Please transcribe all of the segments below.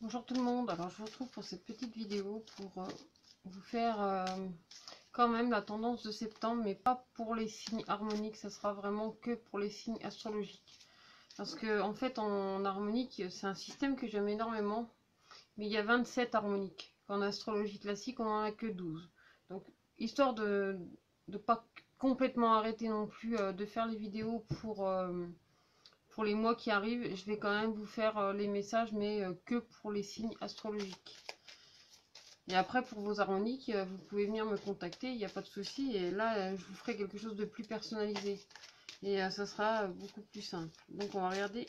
Bonjour tout le monde, alors je vous retrouve pour cette petite vidéo pour vous faire quand même la tendance de septembre, mais pas pour les signes harmoniques, ça sera vraiment que pour les signes astrologiques. Parce que en fait en harmonique, c'est un système que j'aime énormément, mais il y a 27 harmoniques. En astrologie classique, on en a que 12. Donc histoire de ne pas complètement arrêter non plus de faire les vidéos pour les mois qui arrivent, je vais quand même vous faire les messages, mais que pour les signes astrologiques. Et après, pour vos harmoniques, vous pouvez venir me contacter, il n'y a pas de souci. Et là, je vous ferai quelque chose de plus personnalisé. Et ça sera beaucoup plus simple. Donc, on va regarder.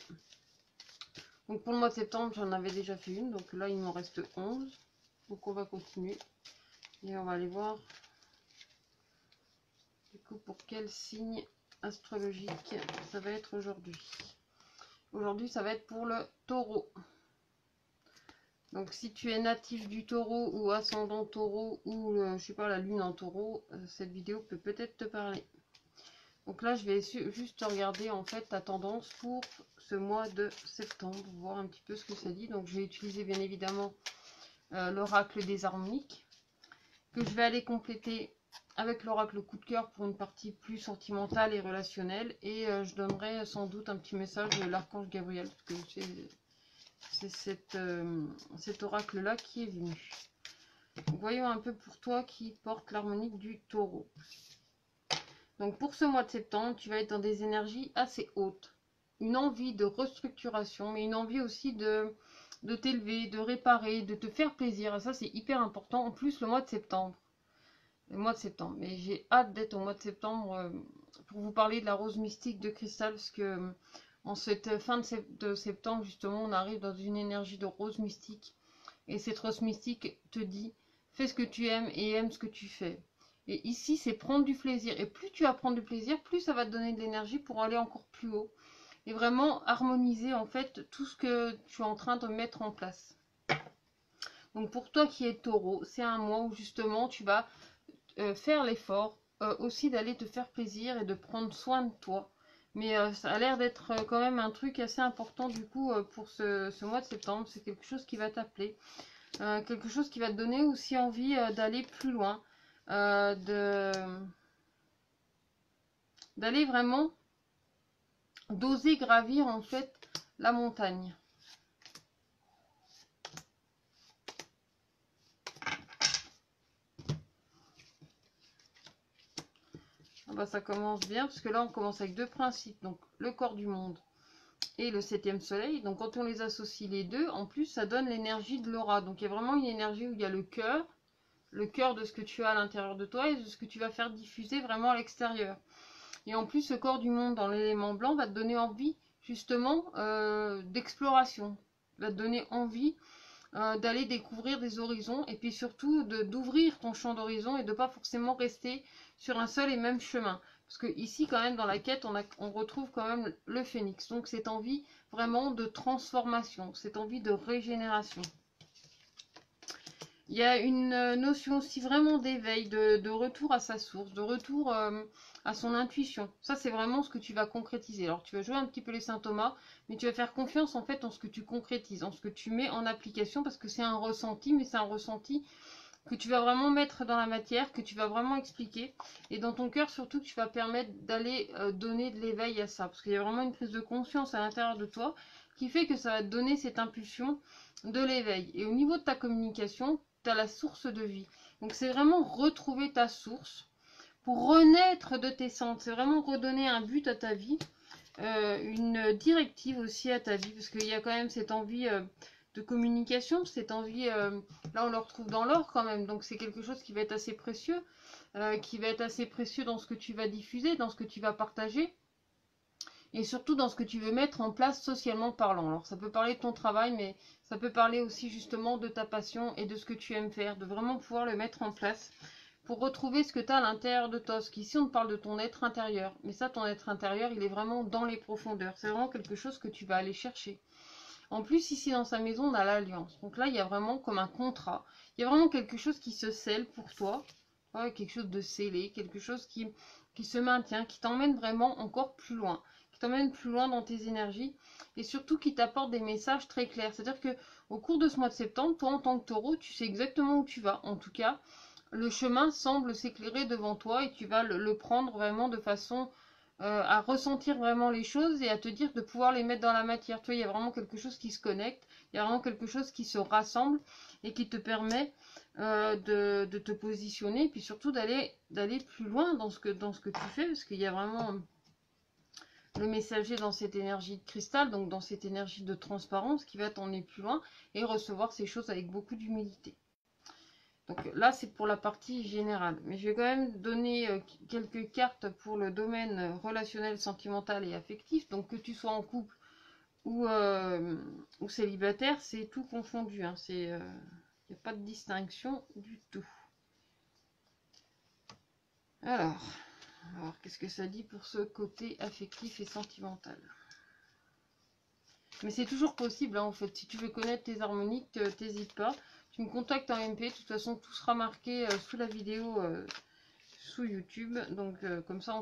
Donc, pour le mois de septembre, j'en avais déjà fait une. Donc là, il m'en reste 11. Donc, on va continuer. Et on va aller voir, du coup, pour quel signe astrologique ça va être aujourd'hui. Aujourd'hui, ça va être pour le taureau. Donc si tu es natif du taureau ou ascendant taureau ou je sais pas, la lune en taureau, cette vidéo peut peut-être te parler. Donc là je vais juste regarder en fait ta tendance pour ce mois de septembre, voir un petit peu ce que ça dit. Donc je vais utiliser bien évidemment l'oracle des harmoniques, que je vais aller compléter avec l'oracle coup de cœur pour une partie plus sentimentale et relationnelle. Et je donnerai sans doute un petit message de l'archange Gabriel, parce que c'est cet oracle-là qui est venu. Donc, voyons un peu pour toi qui porte l'harmonique du taureau. Donc pour ce mois de septembre, tu vas être dans des énergies assez hautes. Une envie de restructuration, mais une envie aussi de t'élever, de réparer, de te faire plaisir. Et ça, c'est hyper important. En plus, le mois de septembre. Le mois de septembre. Mais j'ai hâte d'être au mois de septembre pour vous parler de la rose mystique de cristal, parce que en cette fin de septembre, justement, on arrive dans une énergie de rose mystique. Et cette rose mystique te dit, fais ce que tu aimes et aime ce que tu fais. Et ici, c'est prendre du plaisir. Et plus tu vas prendre du plaisir, plus ça va te donner de l'énergie pour aller encore plus haut. Et vraiment harmoniser en fait tout ce que tu es en train de mettre en place. Donc pour toi qui es taureau, c'est un mois où justement tu vas faire l'effort aussi d'aller te faire plaisir et de prendre soin de toi. Mais ça a l'air d'être quand même un truc assez important du coup pour ce mois de septembre. C'est quelque chose qui va t'appeler. Quelque chose qui va te donner aussi envie d'aller plus loin. D'aller vraiment d'oser gravir en fait la montagne. Ah bah, ça commence bien parce que là on commence avec deux principes, donc le corps du monde et le septième soleil. Donc quand on les associe les deux, en plus ça donne l'énergie de l'aura. Donc il y a vraiment une énergie où il y a le cœur de ce que tu as à l'intérieur de toi et de ce que tu vas faire diffuser vraiment à l'extérieur. Et en plus, ce corps du monde dans l'élément blanc va te donner envie justement d'exploration, va te donner envie d'aller découvrir des horizons et puis surtout d'ouvrir ton champ d'horizon et de pas forcément rester sur un seul et même chemin. Parce que ici, quand même, dans la quête, on retrouve quand même le phénix. Donc, cette envie vraiment de transformation, cette envie de régénération. Il y a une notion aussi vraiment d'éveil, de retour à sa source, de retour à son intuition. Ça, c'est vraiment ce que tu vas concrétiser. Alors, tu vas jouer un petit peu les saint Thomas, mais tu vas faire confiance en fait en ce que tu concrétises, en ce que tu mets en application, parce que c'est un ressenti, mais c'est un ressenti que tu vas vraiment mettre dans la matière, que tu vas vraiment expliquer. Et dans ton cœur, surtout, que tu vas permettre d'aller donner de l'éveil à ça. Parce qu'il y a vraiment une prise de conscience à l'intérieur de toi qui fait que ça va te donner cette impulsion de l'éveil. Et au niveau de ta communication, tu as la source de vie. Donc c'est vraiment retrouver ta source pour renaître de tes cendres. C'est vraiment redonner un but à ta vie, une directive aussi à ta vie, parce qu'il y a quand même cette envie de communication, cette envie, là on le retrouve dans l'or quand même, donc c'est quelque chose qui va être assez précieux, dans ce que tu vas diffuser, dans ce que tu vas partager, et surtout dans ce que tu veux mettre en place socialement parlant. Alors ça peut parler de ton travail, mais ça peut parler aussi justement de ta passion et de ce que tu aimes faire, de vraiment pouvoir le mettre en place pour retrouver ce que tu as à l'intérieur de toi. Parce qu'ici on te parle de ton être intérieur, mais ça, ton être intérieur, il est vraiment dans les profondeurs. C'est vraiment quelque chose que tu vas aller chercher. En plus, ici dans sa maison, on a l'alliance. Donc là, il y a vraiment comme un contrat. Il y a vraiment quelque chose qui se scelle pour toi. Ouais, quelque chose de scellé, quelque chose qui se maintient, qui t'emmène vraiment encore plus loin, qui t'emmène plus loin dans tes énergies et surtout qui t'apporte des messages très clairs. C'est-à-dire que au cours de ce mois de septembre, toi en tant que taureau, tu sais exactement où tu vas. En tout cas, le chemin semble s'éclairer devant toi et tu vas le prendre vraiment de façon à ressentir vraiment les choses et à te dire de pouvoir les mettre dans la matière. Tu vois, il y a vraiment quelque chose qui se connecte, il y a vraiment quelque chose qui se rassemble et qui te permet de te positionner et puis surtout d'aller plus loin dans ce que tu fais, parce qu'il y a vraiment le messager dans cette énergie de cristal, donc dans cette énergie de transparence qui va t'emmener plus loin et recevoir ces choses avec beaucoup d'humilité. Donc là, c'est pour la partie générale. Mais je vais quand même donner quelques cartes pour le domaine relationnel, sentimental et affectif. Donc que tu sois en couple ou célibataire, c'est tout confondu. Hein. Il n'y a pas de distinction du tout. Alors qu'est-ce que ça dit pour ce côté affectif et sentimental? Mais c'est toujours possible, hein, en fait. Si tu veux connaître tes harmoniques, t'hésites pas. Tu me contactes en MP. De toute façon, tout sera marqué sous la vidéo, sous YouTube. Donc, comme ça,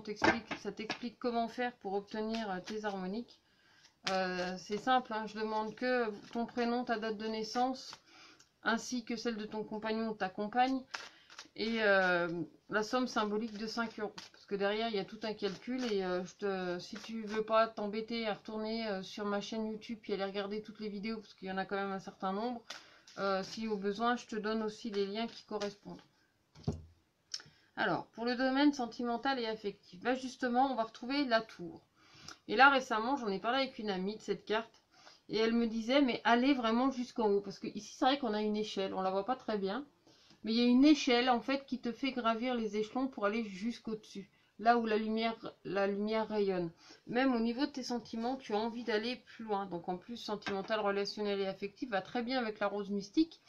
ça t'explique comment faire pour obtenir tes harmoniques. C'est simple, hein, je demande que ton prénom, ta date de naissance, ainsi que celle de ton compagnon ou ta compagne. Et la somme symbolique de 5 €. Parce que derrière, il y a tout un calcul. Et si tu veux pas t'embêter à retourner sur ma chaîne YouTube et aller regarder toutes les vidéos, parce qu'il y en a quand même un certain nombre, si au besoin, je te donne aussi les liens qui correspondent. Alors, pour le domaine sentimental et affectif, là justement, on va retrouver la tour. Et là, récemment, j'en ai parlé avec une amie de cette carte. Et elle me disait, mais allez vraiment jusqu'en haut. Parce que ici, c'est vrai qu'on a une échelle. On la voit pas très bien. Mais il y a une échelle en fait qui te fait gravir les échelons pour aller jusqu'au-dessus, là où la lumière rayonne. Même au niveau de tes sentiments, tu as envie d'aller plus loin. Donc en plus, sentimental, relationnel et affectif va très bien avec la rose mystique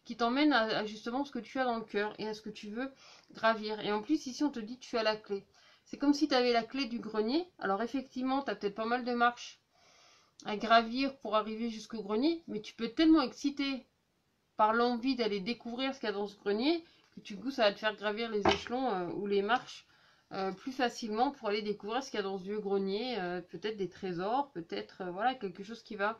qui t'emmène à justement ce que tu as dans le cœur et à ce que tu veux gravir. Et en plus, ici, on te dit que tu as la clé. C'est comme si tu avais la clé du grenier. Alors effectivement, tu as peut-être pas mal de marches à gravir pour arriver jusqu'au grenier, mais tu peux être tellement excité par l'envie d'aller découvrir ce qu'il y a dans ce grenier, que du coup ça va te faire gravir les échelons ou les marches plus facilement pour aller découvrir ce qu'il y a dans ce vieux grenier, peut-être des trésors, peut-être voilà, quelque chose qui va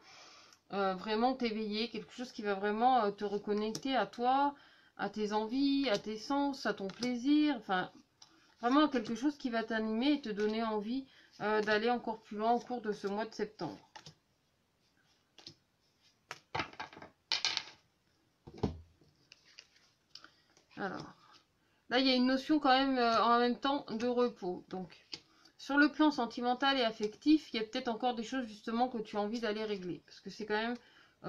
vraiment t'éveiller, quelque chose qui va vraiment te reconnecter à toi, à tes envies, à tes sens, à ton plaisir, enfin vraiment quelque chose qui va t'animer et te donner envie d'aller encore plus loin au cours de ce mois de septembre. Alors, là, il y a une notion quand même en même temps de repos. Donc, sur le plan sentimental et affectif, il y a peut-être encore des choses justement que tu as envie d'aller régler. Parce que c'est quand même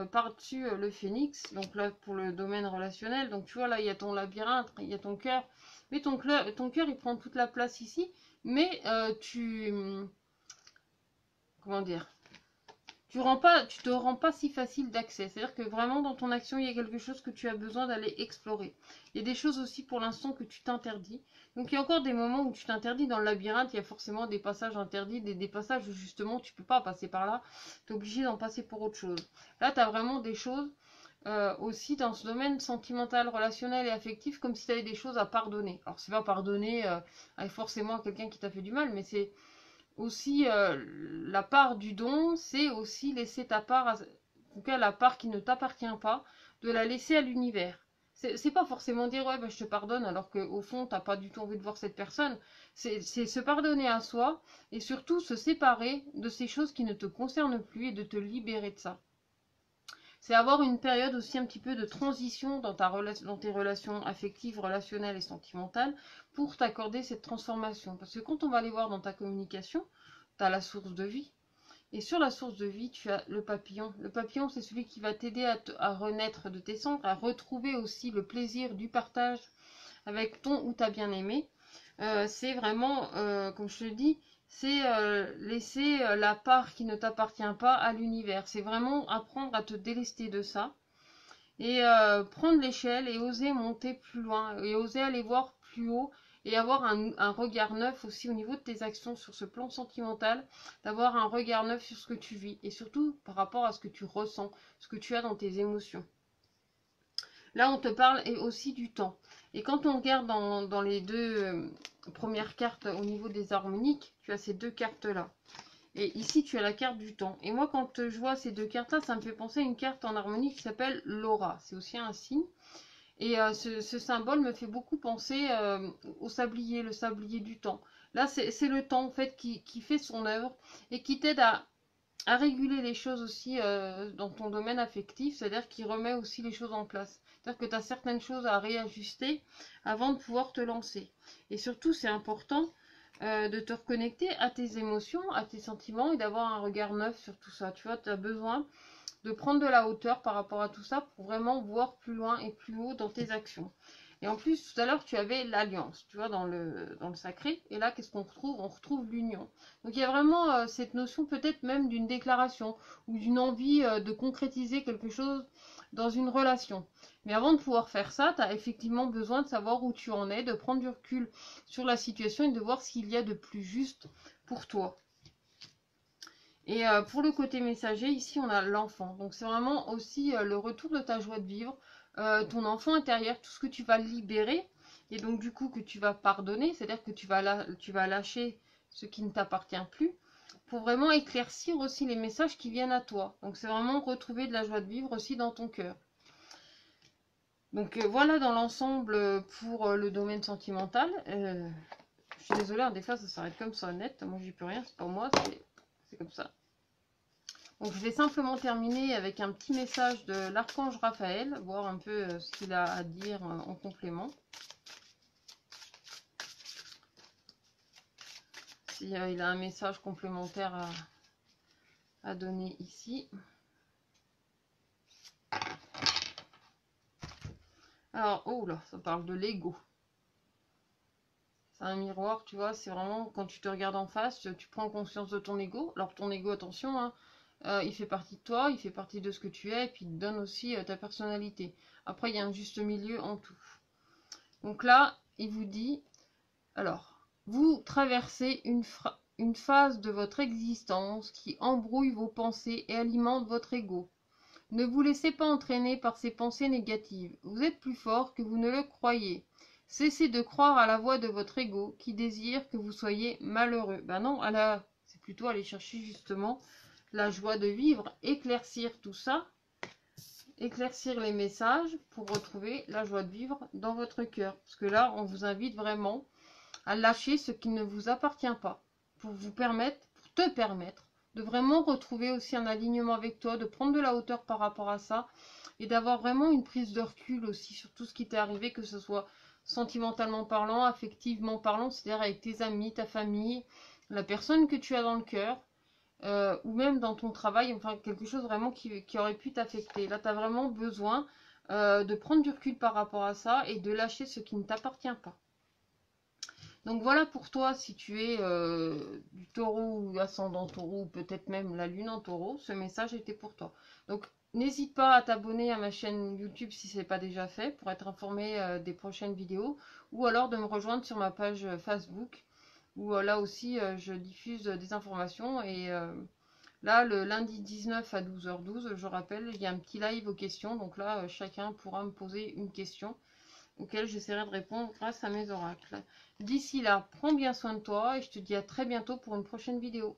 par-dessus le phénix. Donc là, pour le domaine relationnel. Donc, tu vois, là, il y a ton labyrinthe, il y a ton cœur. Mais ton cœur, il prend toute la place ici. Mais comment dire? Tu te rends pas si facile d'accès. C'est-à-dire que vraiment dans ton action, il y a quelque chose que tu as besoin d'aller explorer. Il y a des choses aussi pour l'instant que tu t'interdis. Donc il y a encore des moments où tu t'interdis dans le labyrinthe. Il y a forcément des passages interdits, des passages où justement tu peux pas passer par là. Tu es obligé d'en passer pour autre chose. Là, tu as vraiment des choses aussi dans ce domaine sentimental, relationnel et affectif, comme si tu avais des choses à pardonner. Alors c'est pas pardonner forcément à quelqu'un qui t'a fait du mal, mais c'est aussi la part du don, c'est aussi laisser ta part, en tout cas la part qui ne t'appartient pas, de la laisser à l'univers. C'est pas forcément dire ouais bah, je te pardonne alors qu'au fond t'as pas du tout envie de voir cette personne. C'est se pardonner à soi et surtout se séparer de ces choses qui ne te concernent plus et de te libérer de ça. C'est avoir une période aussi un petit peu de transition dans tes relations affectives, relationnelles et sentimentales pour t'accorder cette transformation. Parce que quand on va aller voir dans ta communication, tu as la source de vie. Et sur la source de vie, tu as le papillon. Le papillon, c'est celui qui va t'aider à renaître de tes cendres, à retrouver aussi le plaisir du partage avec ton ou ta bien-aimé. C'est vraiment, comme je te dis, c'est laisser la part qui ne t'appartient pas à l'univers. C'est vraiment apprendre à te délester de ça et prendre l'échelle et oser monter plus loin et oser aller voir plus haut et avoir un regard neuf aussi au niveau de tes actions sur ce plan sentimental, d'avoir un regard neuf sur ce que tu vis et surtout par rapport à ce que tu ressens, ce que tu as dans tes émotions. Là, on te parle aussi du temps. Et quand on regarde dans les deux premières cartes au niveau des harmoniques, tu as ces deux cartes-là. Et ici, tu as la carte du temps. Et moi, quand je vois ces deux cartes-là, ça me fait penser à une carte en harmonie qui s'appelle l'aura. C'est aussi un signe. Et ce symbole me fait beaucoup penser au sablier, le sablier du temps. Là, c'est le temps, en fait, qui fait son œuvre et qui t'aide à réguler les choses aussi dans ton domaine affectif, c'est-à-dire qu'il remet aussi les choses en place. C'est-à-dire que tu as certaines choses à réajuster avant de pouvoir te lancer. Et surtout, c'est important de te reconnecter à tes émotions, à tes sentiments et d'avoir un regard neuf sur tout ça. Tu vois, tu as besoin de prendre de la hauteur par rapport à tout ça pour vraiment voir plus loin et plus haut dans tes actions. Et en plus, tout à l'heure, tu avais l'alliance, tu vois, dans le sacré. Et là, qu'est-ce qu'on retrouve? On retrouve l'union. Donc, il y a vraiment cette notion peut-être même d'une déclaration ou d'une envie de concrétiser quelque chose dans une relation. Mais avant de pouvoir faire ça, tu as effectivement besoin de savoir où tu en es, de prendre du recul sur la situation et de voir ce qu'il y a de plus juste pour toi. Et pour le côté messager, ici, on a l'enfant. Donc, c'est vraiment aussi le retour de ta joie de vivre, ton enfant intérieur, tout ce que tu vas libérer. Et donc, du coup, que tu vas pardonner, c'est-à-dire que tu vas lâcher ce qui ne t'appartient plus, pour vraiment éclaircir aussi les messages qui viennent à toi. Donc, c'est vraiment retrouver de la joie de vivre aussi dans ton cœur. Donc, voilà dans l'ensemble pour le domaine sentimental. Je suis désolée, hein, des fois, ça s'arrête comme ça, net. Moi, j'y peux rien, c'est pas moi, c'est comme ça. Donc je vais simplement terminer avec un petit message de l'archange Raphaël, voir un peu ce qu'il a à dire en complément. Si il a un message complémentaire à donner ici. Alors, oh là, ça parle de l'ego. C'est un miroir, tu vois, c'est vraiment quand tu te regardes en face, tu prends conscience de ton ego. Alors ton ego, attention, hein, il fait partie de toi, il fait partie de ce que tu es, et puis il te donne aussi ta personnalité. Après, il y a un juste milieu en tout. Donc là, il vous dit, alors, vous traversez une phase de votre existence qui embrouille vos pensées et alimente votre ego. Ne vous laissez pas entraîner par ces pensées négatives. Vous êtes plus fort que vous ne le croyez. Cessez de croire à la voix de votre ego qui désire que vous soyez malheureux. Ben non, c'est plutôt aller chercher justement la joie de vivre, éclaircir tout ça, éclaircir les messages pour retrouver la joie de vivre dans votre cœur. Parce que là, on vous invite vraiment à lâcher ce qui ne vous appartient pas pour vous permettre, pour te permettre de vraiment retrouver aussi un alignement avec toi, de prendre de la hauteur par rapport à ça et d'avoir vraiment une prise de recul aussi sur tout ce qui t'est arrivé, que ce soit sentimentalement parlant, affectivement parlant, c'est-à-dire avec tes amis, ta famille, la personne que tu as dans le cœur, ou même dans ton travail, enfin quelque chose vraiment qui aurait pu t'affecter. Là, tu as vraiment besoin de prendre du recul par rapport à ça et de lâcher ce qui ne t'appartient pas. Donc voilà pour toi, si tu es du taureau ou ascendant taureau, ou peut-être même la lune en taureau, ce message était pour toi. Donc n'hésite pas à t'abonner à ma chaîne YouTube si ce n'est pas déjà fait, pour être informé des prochaines vidéos, ou alors de me rejoindre sur ma page Facebook, où là aussi je diffuse des informations. Et là, le lundi 19 à 12h12, je rappelle, il y a un petit live aux questions, donc là chacun pourra me poser une question auxquelles j'essaierai de répondre grâce à mes oracles. D'ici là, prends bien soin de toi et je te dis à très bientôt pour une prochaine vidéo.